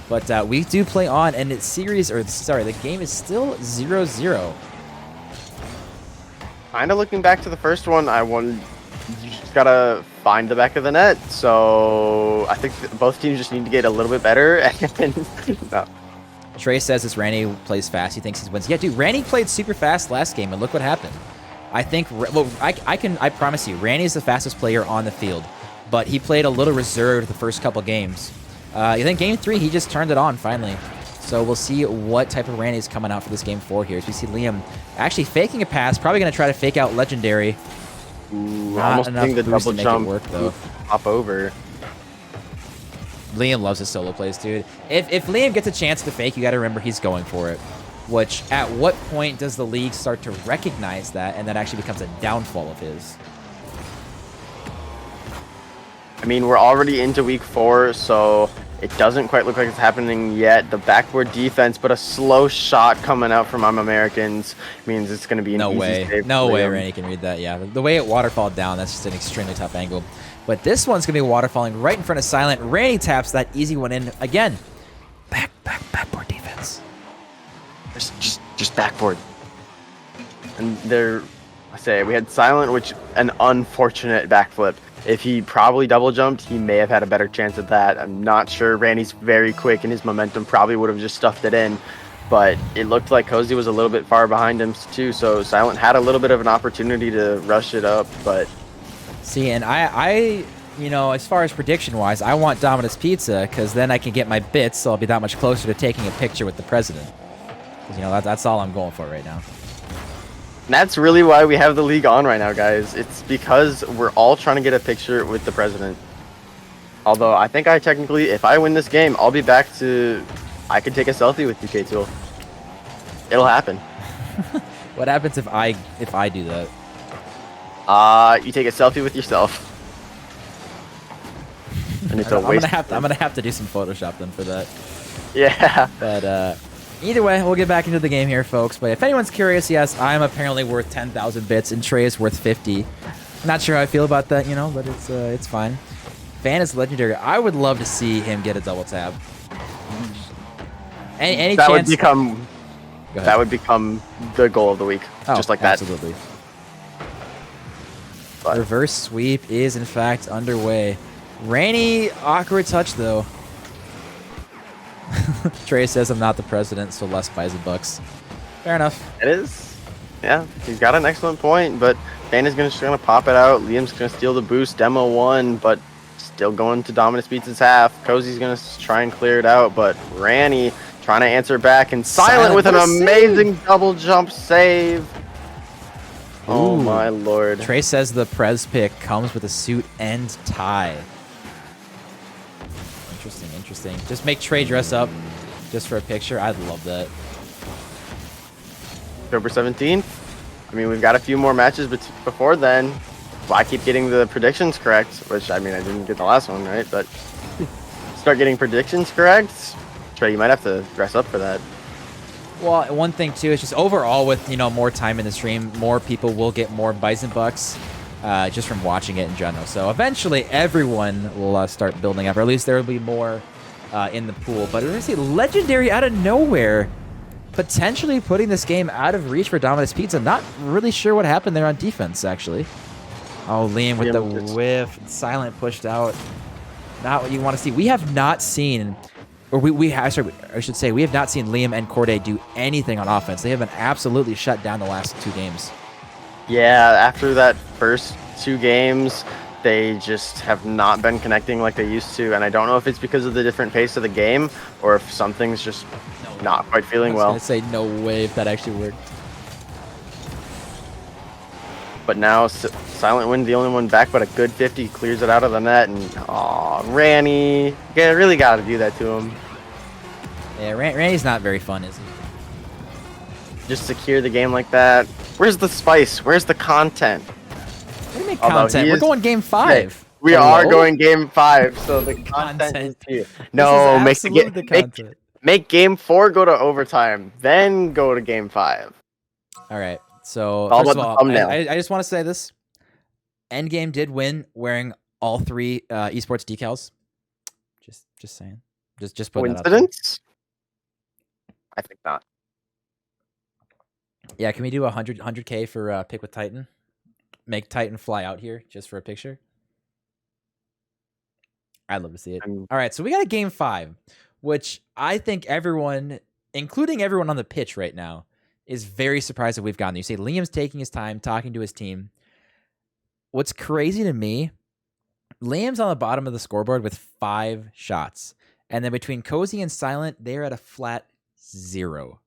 A: But we do play on, and the game is still 0-0.
B: Kind of looking back to the first one, you just gotta find the back of the net. So I think both teams just need to get a little bit better. No.
A: Trey says this Randy plays fast. He thinks he wins. Yeah, dude, Randy played super fast last game, and look what happened. I think, well, I promise you, Randy is the fastest player on the field, but he played a little reserved the first couple games. I think Game 3, he just turned it on finally. So we'll see what type of Randy is coming out for this Game 4 here. As we see Liam actually faking a pass, probably going to try to fake out Legendary.
B: Almost think the double jump work, though. Hop over.
A: Liam loves his solo plays, dude. If Liam gets a chance to fake, you got to remember he's going for it. Which, at what point does the league start to recognize that, and that actually becomes a downfall of his?
B: I mean, we're already into week 4, so it doesn't quite look like it's happening yet. The backboard defense, but a slow shot coming out from Americans means it's going to be an easy save.
A: No way Randy can read that, yeah. The way it waterfalled down, that's just an extremely tough angle. But this one's going to be waterfalling right in front of Silent. Randy taps that easy one in. Again, backboard defense.
B: Just backboard. And we had Silent, which an unfortunate backflip. If he probably double jumped, he may have had a better chance at that. I'm not sure. Randy's very quick, and his momentum probably would have just stuffed it in. But it looked like Cozy was a little bit far behind him too, so Silent had a little bit of an opportunity to rush it up. But
A: see, and I as far as prediction-wise, I want Dominus Pizza because then I can get my bits, so I'll be that much closer to taking a picture with the president. Because that's all I'm going for right now.
B: And that's really why we have the league on right now, guys. It's because we're all trying to get a picture with the president. Although I think if I win this game, I'll be back to, I could take a selfie with you, K-Tool. It'll happen.
A: What happens if I do that?
B: You take a selfie with yourself. And it's
A: I'm gonna have to do some Photoshop then for that.
B: Yeah.
A: But either way, we'll get back into the game here, folks. But if anyone's curious, yes, I'm apparently worth 10,000 bits, and Trey is worth 50. Not sure how I feel about that, but it's fine. Fan is legendary. I would love to see him get a double tap. Any
B: that
A: chance?
B: That would become the goal of the week, just like that.
A: Absolutely. But reverse sweep is in fact underway. Rainy, awkward touch though. Trey says I'm not the president, so Les buys the Bucks. Fair enough.
B: It is. Yeah, he's got an excellent point, but Vanna's just gonna pop it out. Liam's gonna steal the boost. Demo 1, but still going to Dominus beats his half. Cozy's gonna try and clear it out, but Ranny trying to answer back, and Silent with an amazing double jump save. Oh my lord.
A: Trey says the Prez pick comes with a suit and tie. Interesting, interesting. Just make Trey dress up just for a picture. I'd love that.
B: October 17th. I mean, we've got a few more matches before then. Well, I keep getting the predictions correct, which, I mean, I didn't get the last one right, but start getting predictions correct. Trey, you might have to dress up for that.
A: Well, one thing, too, is just overall with, you know, more time in the stream, more people will get more Bison Bucks just from watching it in general. So eventually everyone will start building up, or at least there will be more in the pool. But we're going to see Legendary out of nowhere, potentially putting this game out of reach for Dominus Pizza. Not really sure what happened there on defense, actually. Oh, Liam with the whiff. Silent pushed out. Not what you want to see. We have not seen... Or I should say, we have not seen Liam and Corday do anything on offense. They have been absolutely shut down the last 2 games.
B: Yeah, after that first 2 games, they just have not been connecting like they used to. And I don't know if it's because of the different pace of the game or if something's just not quite feeling well.
A: I was going to say no way if that actually worked.
B: But now Silent Wind, the only one back, but a good 50 clears it out of the net. And aw, Ranny, you really got to do that to him.
A: Yeah, Randy's not very fun, is he?
B: Just secure the game like that. Where's the spice? Where's the content?
A: What do you mean content? We're going game 5.
B: Yeah, we are going game 5, so the content is here. No, make game 4 go to overtime, then go to game 5.
A: All right. So
B: all
A: first
B: about
A: of all,
B: the thumbnail.
A: I just want to say this: Endgame did win wearing all 3 esports decals. Just saying. Just put that out there.
B: Coincidence? I think not.
A: Yeah, can we do 100K for pick with Titan? Make Titan fly out here just for a picture. I'd love to see it. All right, so we got a game 5, which I think everyone, including everyone on the pitch right now, is very surprised that we've gotten. You see Liam's taking his time, talking to his team. What's crazy to me, Liam's on the bottom of the scoreboard with 5 shots. And then between Cozy and Silent, they're at a flat 0.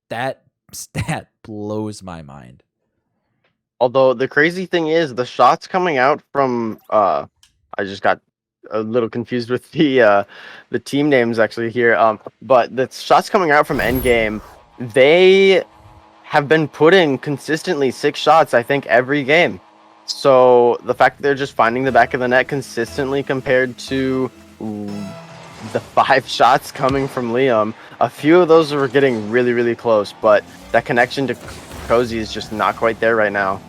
A: That stat blows my mind.
B: Although the crazy thing is the shots coming out from I just got a little confused with the team names actually here. But the shots coming out from Endgame, they have been putting consistently 6 shots, I think, every game. So the fact that they're just finding the back of the net consistently compared to the 5 shots coming from Liam, a few of those were getting really, really close, but that connection to Cozy is just not quite there right now.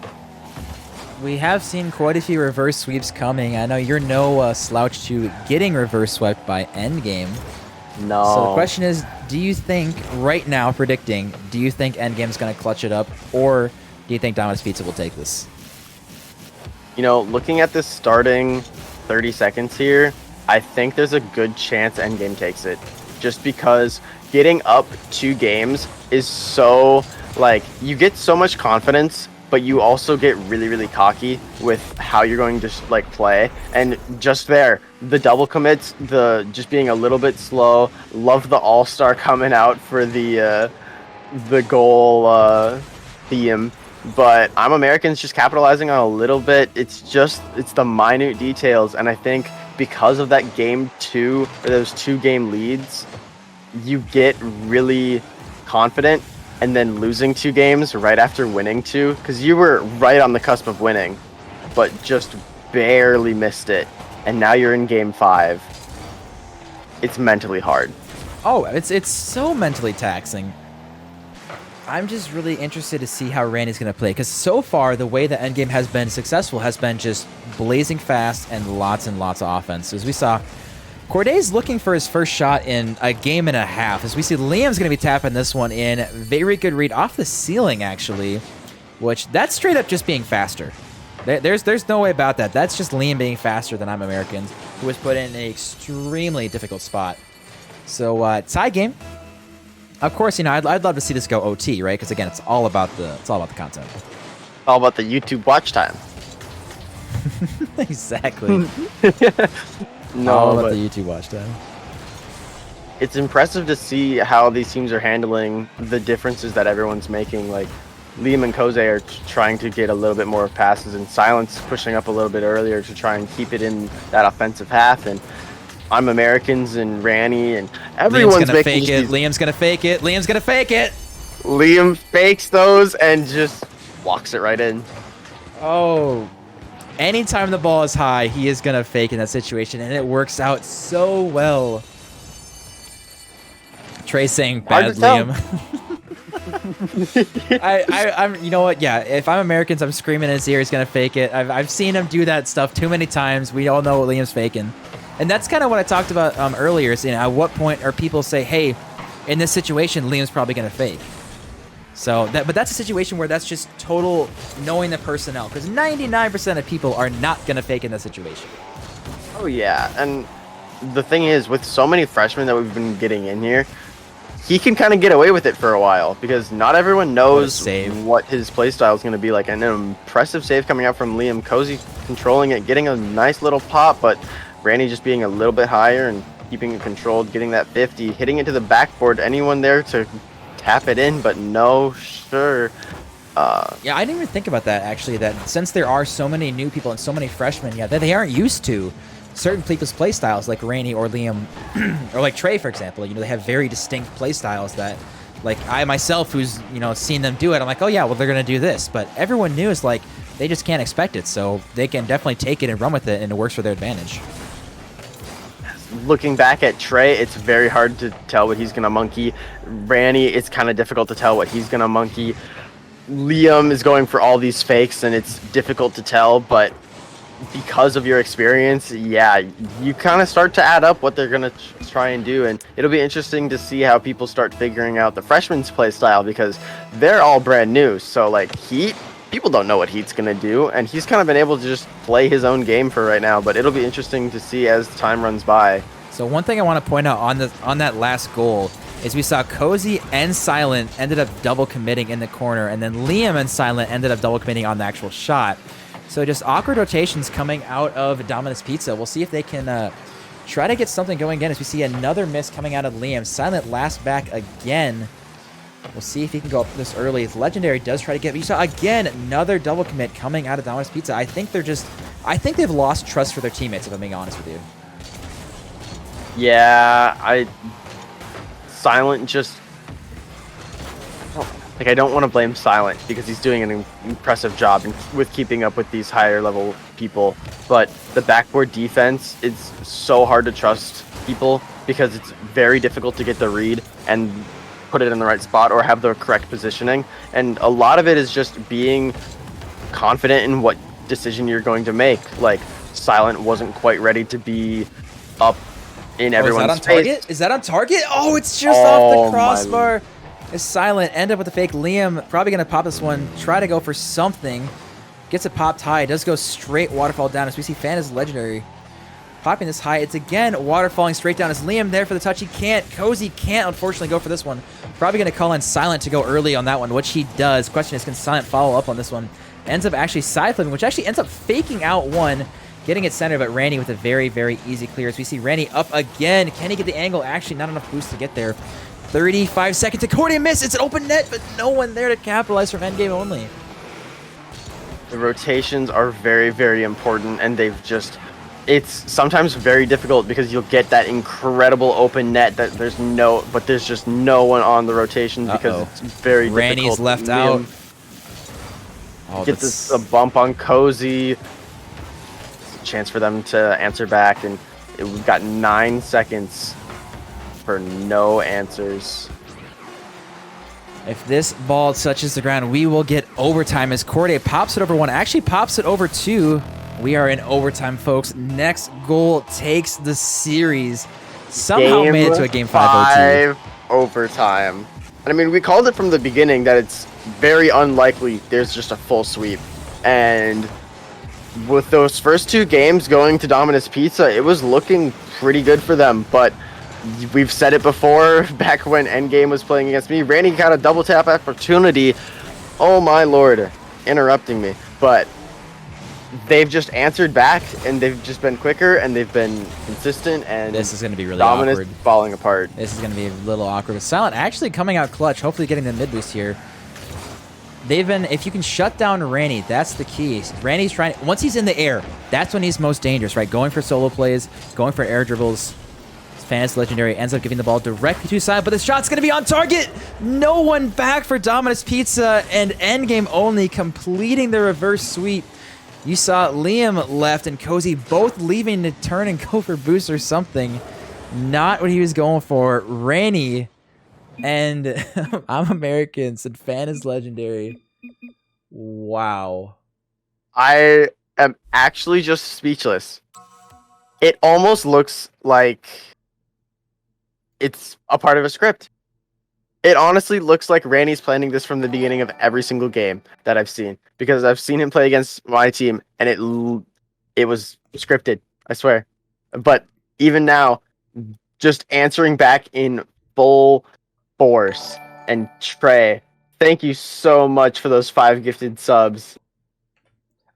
A: We have seen quite a few reverse sweeps coming. I know you're no slouch to getting reverse swept by Endgame.
B: No.
A: So the question is, do you think, right now, predicting, do you think Endgame's going to clutch it up, or do you think Dominus Pizza will take this?
B: You know, looking at this starting 30 seconds here, I think there's a good chance Endgame takes it. Just because getting up 2 games is so, like, you get so much confidence, but you also get really, really cocky with how you're going to, like, play. And just there, the double commits, the just being a little bit slow, love the all-star coming out for the goal theme. But I'm Americans just capitalizing on a little bit. It's the minute details. And I think because of that game 2, or those 2 game leads, you get really confident and then losing 2 games right after winning 2, because you were right on the cusp of winning, but just barely missed it. And now you're in game 5. It's mentally hard.
A: Oh, it's so mentally taxing. I'm just really interested to see how Randy's going to play, because so far, the way that Endgame has been successful has been just blazing fast and lots of offense. As we saw, Corday's looking for his first shot in a game and a half. As we see, Liam's going to be tapping this one in. Very good read off the ceiling, actually, which that's straight up just being faster. There's no way about that. That's just Liam being faster than I'm Americans, who was put in an extremely difficult spot. So tie game. Of course, you know, I'd love to see this go OT, right? Because again, it's all about the content.
B: all about the YouTube watch time.
A: Exactly.
B: No,
A: All about
B: but
A: the YouTube watch time.
B: it's impressive to see how these teams are handling the differences that everyone's making. Like Liam and Koze are trying to get a little bit more passes, and Silence pushing up a little bit earlier to try and keep it in that offensive half. And I'm Americans and Ranny and everyone's
A: Liam's gonna
B: making
A: fake it. Liam's gonna fake it. Liam's gonna fake it.
B: Liam fakes those and just walks it right in.
A: Oh. Anytime the ball is high, he is gonna fake in that situation, and it works out so well. Trey saying bad Liam. I'm. You know what? Yeah. If I'm Americans, I'm screaming in his ear. He's gonna fake it. I've seen him do that stuff too many times. We all know what Liam's faking, and that's kind of what I talked about earlier. Is, at what point are people say, hey, in this situation, Liam's probably gonna fake. So but that's a situation where that's just total knowing the personnel, because 99% of people are not gonna fake in that situation.
B: Oh yeah, and the thing is, with so many freshmen that we've been getting in here, he can kind of get away with it for a while because not everyone knows what his playstyle is going to be like. And an impressive save coming out from Liam. Cozy controlling it, getting a nice little pop, but Randy just being a little bit higher and keeping it controlled, getting that 50, hitting it to the backboard. Anyone there to tap it in, but no, sure.
A: Yeah, I didn't even think about that, actually, that since there are so many new people and so many freshmen, yeah, that they aren't used to certain people's play styles, like Rainey or Liam, or like Trey, for example. They have very distinct play styles that, like, I myself, who's, seen them do it, I'm like, oh yeah, well, they're going to do this. But everyone new is like, they just can't expect it, so they can definitely take it and run with it, and it works for their advantage.
B: Looking back at Trey, it's very hard to tell what he's going to monkey. Ranny, it's kind of difficult to tell what he's going to monkey. Liam is going for all these fakes, and it's difficult to tell, but because of your experience, yeah, you kind of start to add up what they're going to try and do, and it'll be interesting to see how people start figuring out the freshman's play style, because they're all brand new. So, like, Heat, people don't know what Heat's going to do, and he's kind of been able to just play his own game for right now, but it'll be interesting to see as time runs by.
A: So one thing I want to point out on that last goal is we saw Cozy and Silent ended up double committing in the corner, and then Liam and Silent ended up double committing on the actual shot. So just awkward rotations coming out of Dominus Pizza. We'll see if they can try to get something going again as we see another miss coming out of Liam. Silent last back again. We'll see if he can go up this early. His Legendary does try to get, but you saw again another double commit coming out of Dominus Pizza. I think they've lost trust for their teammates, if I'm being honest with you.
B: Yeah, Silent just... Like, I don't want to blame Silent because he's doing an impressive job with keeping up with these higher level people. But the backboard defense, it's so hard to trust people because it's very difficult to get the read and put it in the right spot or have the correct positioning. And a lot of it is just being confident in what decision you're going to make. Like, Silent wasn't quite ready to be up in everyone's
A: is that on target? Is that on target? Oh, it's just off the crossbar. Is Silent, end up with the fake. Liam probably going to pop this one, try to go for something. Gets it popped high. Does go straight waterfall down as we see Fan is Legendary. Popping this high. It's again waterfalling straight down. Is Liam there for the touch? He can't. Cozy can't, unfortunately, go for this one. Probably going to call in Silent to go early on that one, which he does. Question is, can Silent follow up on this one? Ends up actually side flipping, which actually ends up faking out one. Getting it centered, but Randy with a very, very easy clear. As we see Randy up again. Can he get the angle? Actually, not enough boost to get there. 35 seconds. Accordion miss. It's an open net, but no one there to capitalize from Endgame only.
B: The rotations are very, very important, and they've just... It's sometimes very difficult because you'll get that incredible open net that there's just no one on the rotations because it's very difficult.
A: Randy's left out.
B: Gets a bump on Cozy. Chance for them to answer back, and we've got 9 seconds for no answers.
A: If this ball touches the ground, we will get overtime as Corday pops it over one. Actually pops it over two. We are in overtime, folks. Next goal takes the series. Somehow made it to a game 5
B: overtime. And I mean, we called it from the beginning that it's very unlikely there's just a full sweep. And with those first 2 games going to Dominus Pizza, it was looking pretty good for them. But we've said it before, back when Endgame was playing against me, Randy got a double tap opportunity. Oh my lord. interrupting me, but they've just answered back, and they've just been quicker, and they've been consistent, and
A: This is going to be really
B: Dominus
A: awkward.
B: falling apart.
A: This is going to be a little awkward. But Silent actually coming out clutch, hopefully getting the mid boost here. They've been, if you can shut down Ranny, that's the key. Ranny's trying, once he's in the air, that's when he's most dangerous, right? Going for solo plays, going for air dribbles. Fantasy Legendary ends up giving the ball directly to his side, but the shot's going to be on target. No one back for Dominus Pizza, and Endgame only completing the reverse sweep. You saw Liam left and Cozy both leaving to turn and go for boost or something. Not what he was going for. Ranny and I'm American said fan is legendary. Wow.
B: I am actually just speechless. It almost looks like it's a part of a script. It honestly looks like Randy's planning this from the beginning of every single game that I've seen, because I've seen him play against my team, and it was scripted, I swear. But even now, just answering back in full force. And Trey, thank you so much for those 5 gifted subs.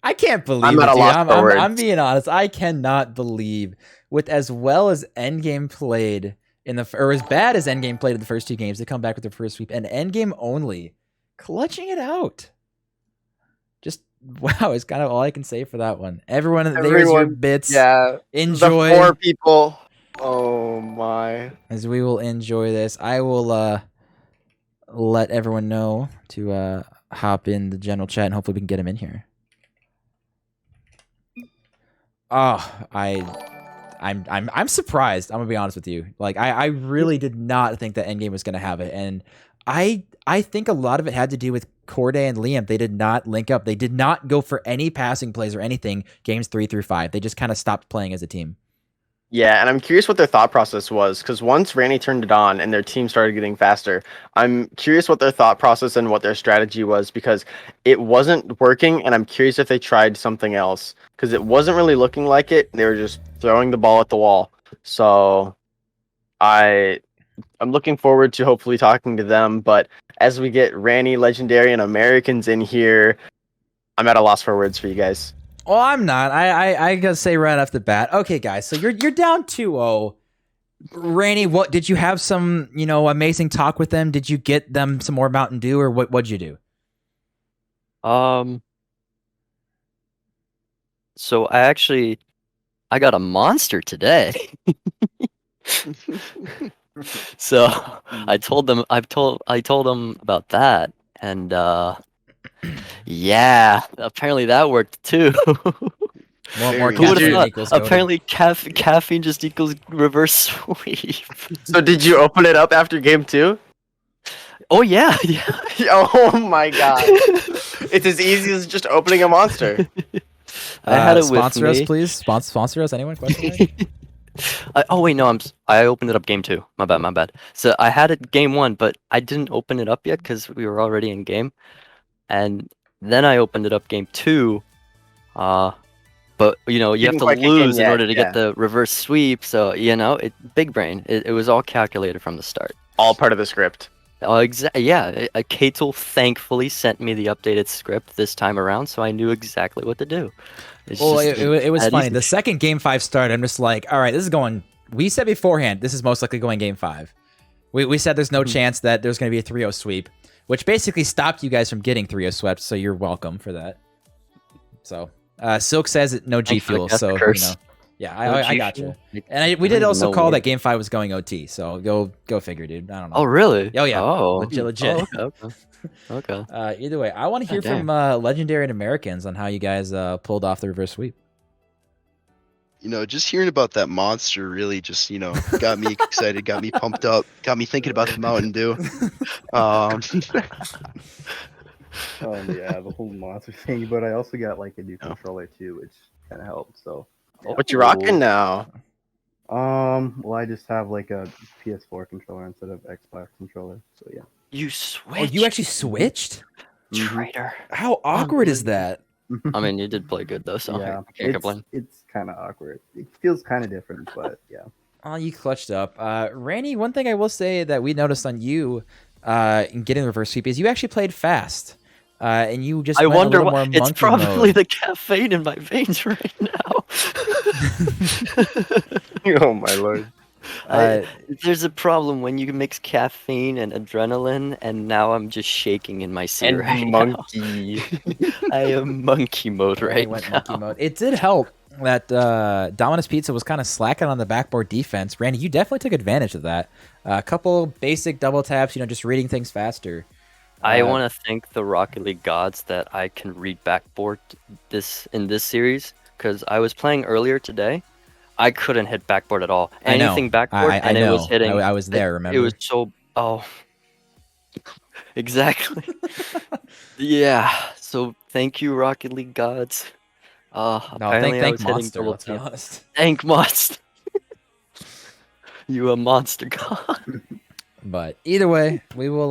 A: I can't believe
B: I'm
A: it,
B: at a
A: dude.
B: loss for words.
A: I'm being honest. I cannot believe, with as well as Endgame played or as bad as Endgame played in the first 2 games, they come back with their first sweep, and Endgame only clutching it out. Just wow, is kind of all I can say for that one. Everyone there's your bits.
B: Yeah,
A: Enjoy.
B: The 4 people. Oh my!
A: As we will enjoy this, I will let everyone know to hop in the general chat, and hopefully we can get him in here. Oh, I'm surprised. I'm gonna be honest with you. Like I really did not think that Endgame was gonna have it, and I think a lot of it had to do with Corday and Liam. They did not link up. They did not go for any passing plays or anything. Games 3 through 5. They just kind of stopped playing as a team.
B: Yeah, and I'm curious what their thought process was, because once Randy turned it on and their team started getting faster, I'm curious what their thought process and what their strategy was, because it wasn't working, and I'm curious if they tried something else, because it wasn't really looking like it. They were just throwing the ball at the wall. So I'm looking forward to hopefully talking to them, but as we get Randy, Legendary, and Americans in here, I'm at a loss for words for you guys.
A: Oh, I'm not. I gotta say right off the bat. Okay, guys, so you're down 2-0. Randy, what did you have some, amazing talk with them? Did you get them some more Mountain Dew, or what'd you do?
C: So I got a monster today. So I told them about that, and yeah, apparently that worked too.
A: More
C: Who would have thought?
A: equals
C: Apparently caffeine just equals reverse sweep.
B: So did you open it up after game 2?
C: Oh yeah.
B: Oh my god. It's as easy as just opening a monster.
C: I had it with
A: sponsor
C: me.
A: us, please. Sponsor us. Anyone? Question?
C: Oh wait, no, I opened it up game 2. My bad. So I had it game 1, but I didn't open it up yet because we were already in game. And then I opened it up game 2. But you have to lose in order to get the reverse sweep. So big brain. It was all calculated from the start.
B: All part of the script.
C: Oh, yeah. Katel thankfully sent me the updated script this time around, so I knew exactly what to do.
A: It was funny. The second game 5 started, I'm just like, all right, this is going. We said beforehand, this is most likely going game 5. We said there's no chance that there's going to be a 3-0 sweep, which basically stopped you guys from getting 3-0 swept. So you're welcome for that. So Silk says no G Fuel, so yeah, I got you. And we did also call that game 5 was going OT. So go figure, dude. I don't know.
C: Oh really?
A: Oh yeah.
C: Oh,
A: legit.
C: Oh, okay.
A: Either way, I want to hear from Legendary and Americans on how you guys pulled off the reverse sweep.
D: Just hearing about that monster really just, got me excited, got me pumped up, got me thinking about the Mountain Dew.
E: Yeah, the whole monster thing, but I also got like a new controller too, which kind of helped. So,
B: what you rocking now?
E: Well, I just have like a PS4 controller instead of Xbox controller. So yeah.
C: You switched.
A: Oh, you actually switched?
C: Traitor.
A: How awkward is that?
C: I mean, you did play good though, so
E: yeah,
C: I can't complain.
E: It's kind of awkward. It feels kind of different, but yeah.
A: Oh, you clutched up. Randy, one thing I will say that we noticed on you in getting the reverse sweep is you actually played fast. and you just
C: I
A: went
C: wonder
A: a little
C: what.
A: more
C: It's
A: monkey
C: probably
A: mode.
C: the caffeine in my veins right now.
B: Oh my lord.
C: There's a problem when you mix caffeine and adrenaline, and now I'm just shaking in my seat
B: And
C: right
B: monkey.
C: now. I am monkey mode
A: Yeah, he
C: right
A: went
C: now.
A: monkey mode. It did help that Dominus Pizza was kind of slacking on the backboard defense. Randy, you definitely took advantage of that. A couple basic double taps, just reading things faster.
C: I want to thank the Rocket League gods that I can read backboard in this series, because I was playing earlier today. I couldn't hit backboard at all.
A: I know.
C: Anything backboard,
A: I
C: and it was
A: know.
C: hitting.
A: I was there,
C: It
A: remember?
C: was so. Oh, exactly. Yeah. So thank you, Rocket League gods.
A: No,
C: Apparently I
A: thank
C: was hitting
A: Monster,
C: double
A: let's be
C: tap.
A: honest.
C: Thank Monster. You a monster god.
A: But either way, we will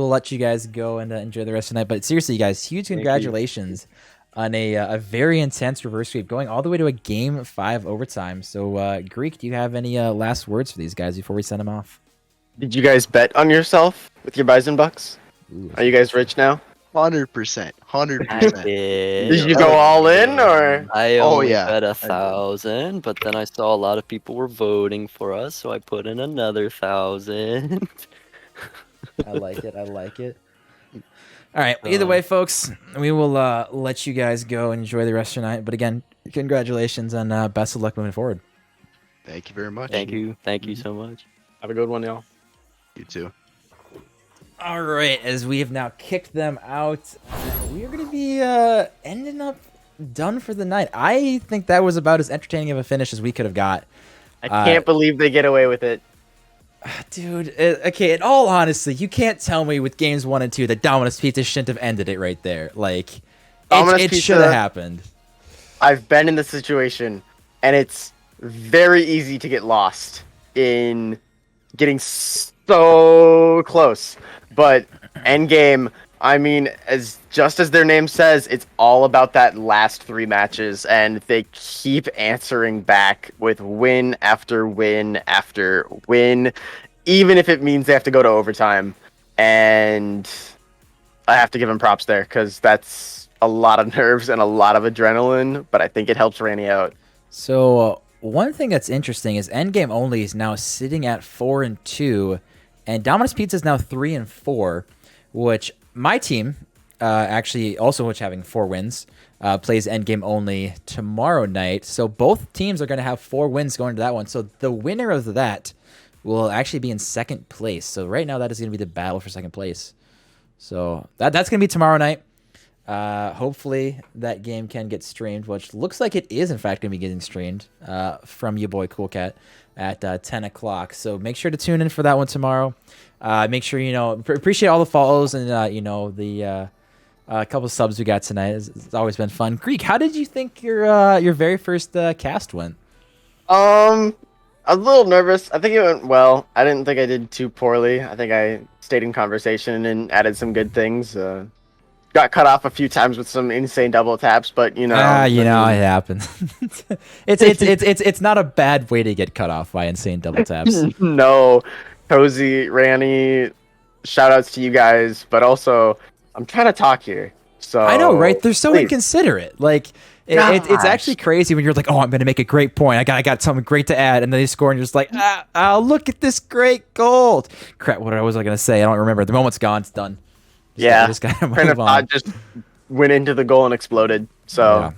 A: let you guys go and enjoy the rest of the night. But seriously, you guys, huge congratulations on a very intense reverse sweep, going all the way to a Game 5 overtime. So, Greek, do you have any last words for these guys before we send them off?
B: Did you guys bet on yourself with your Bison Bucks?
A: Ooh.
B: Are you guys rich now?
D: 100%.
C: I
D: 100%.
C: did.
B: Did you go all in or?
C: I
D: Oh,
C: only
D: yeah.
C: bet
D: I
C: 1,000, but then I saw a lot of people were voting for us, so I put in another 1,000.
A: I like it. I like it. All right. Either way, folks, we will let you guys go and enjoy the rest of your night. But again, congratulations and best of luck moving forward.
D: Thank you very much.
C: Thank you so much.
B: Have a good one, y'all.
D: You too.
A: All right. As we have now kicked them out, we are going to be ending up done for the night. I think that was about as entertaining of a finish as we could have got.
B: I can't believe they get away with it.
A: Dude, okay, in all honesty, you can't tell me with games 1 and 2 that Dominus Pizza shouldn't have ended it right there. Like,
B: Dominus
A: it
B: Pizza-
A: should have happened.
B: I've been in this situation, and it's very easy to get lost in getting so close. But Endgame, I mean, just as their name says, it's all about that last 3 matches, and they keep answering back with win after win after win, even if it means they have to go to overtime. And I have to give them props there, because that's a lot of nerves and a lot of adrenaline, but I think it helps Randy out.
A: So, one thing that's interesting is Endgame only is now sitting at 4-2, and Dominus Pizza is now 3-4, which my team, actually also which having 4 wins, plays Endgame only tomorrow night. So both teams are going to have 4 wins going to that one. So the winner of that will actually be in second place. So right now that is going to be the battle for second place. So that's going to be tomorrow night. Hopefully that game can get streamed, which looks like it is in fact going to be getting streamed from your boy Cool Cat at 10 o'clock. So make sure to tune in for that one tomorrow. Make sure, appreciate all the follows and, the couple of subs we got tonight. It's always been fun. Greek, how did you think your very first cast went?
B: I was a little nervous. I think it went well. I didn't think I did too poorly. I think I stayed in conversation and added some good things. Got cut off a few times with some insane double taps, but it
A: it happens. it's not a bad way to get cut off by insane double taps.
B: No, Cozy, Ranny, shout outs to you guys, but also I'm trying to talk here. So
A: I know, right? They're so
B: please.
A: inconsiderate. Like it's actually crazy when you're like, oh, I'm going to make a great point. I got something great to add, and then they score, and you're just like, look at this great gold. Crap, what was I going to say? I don't remember. The moment's gone. It's done. Just gotta
B: Train of
A: move on.
B: thought just went into the goal and exploded. So,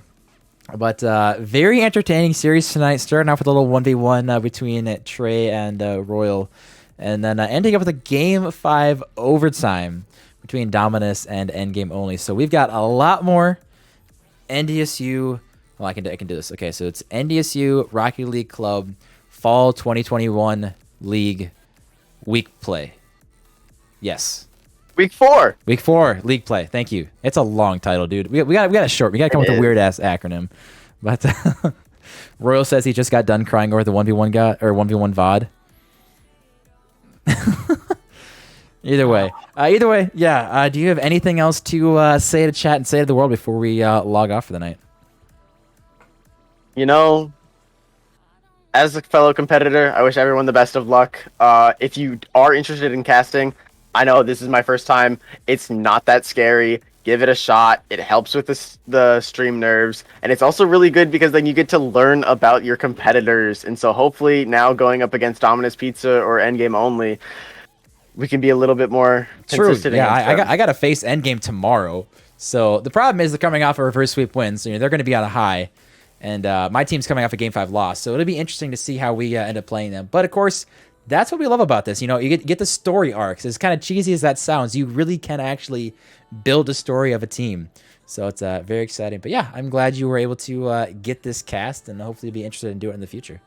A: yeah. But very entertaining series tonight. Starting off with a little 1v1 between Trey and Royal, and then ending up with a Game 5 overtime between Dominus and Endgame only. So we've got a lot more NDSU. Well, I can do this. Okay, so it's NDSU Rocket League Club Fall 2021 League week play. Yes.
B: week 4.
A: Week 4 league play. Thank you. It's a long title, dude. We got a short. We got to come with a weird ass acronym. But Royal says he just got done crying over the 1v1 guy or 1v1 VOD. Either way, yeah. Do you have anything else to say to chat and say to the world before we log off for the night?
B: As a fellow competitor, I wish everyone the best of luck. If you are interested in casting, I know this is my first time. It's not that scary. give it a shot. It helps with the stream nerves, and it's also really good because then you get to learn about your competitors. And so hopefully now going up against Dominus Pizza or Endgame only, we can be a little bit more
A: True.
B: consistent.
A: Yeah,
B: against them.
A: I got to face Endgame tomorrow. So the problem is they're coming off a reverse sweep win, so they're going to be on a high. And my team's coming off a Game 5 loss, so it'll be interesting to see how we end up playing them. But of course, that's what we love about this. You get the story arcs. As kind of cheesy as that sounds, you really can actually build a story of a team. So it's very exciting. But yeah, I'm glad you were able to get this cast, and hopefully you'll be interested in doing it in the future.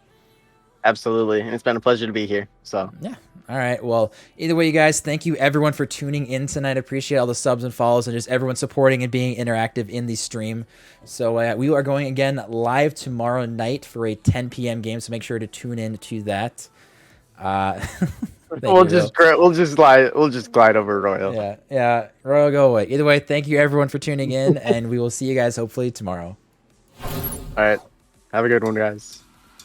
B: Absolutely, and it's been a pleasure to be here. So
A: yeah. All right. Well, either way, you guys, thank you everyone for tuning in tonight. I appreciate all the subs and follows and just everyone supporting and being interactive in the stream. So we are going again live tomorrow night for a 10 p.m. game. So make sure to tune in to that.
B: we'll just glide over Royal.
A: Yeah. Royal, go away. Either way, thank you everyone for tuning in, and we will see you guys hopefully tomorrow.
B: All right. Have a good one, guys.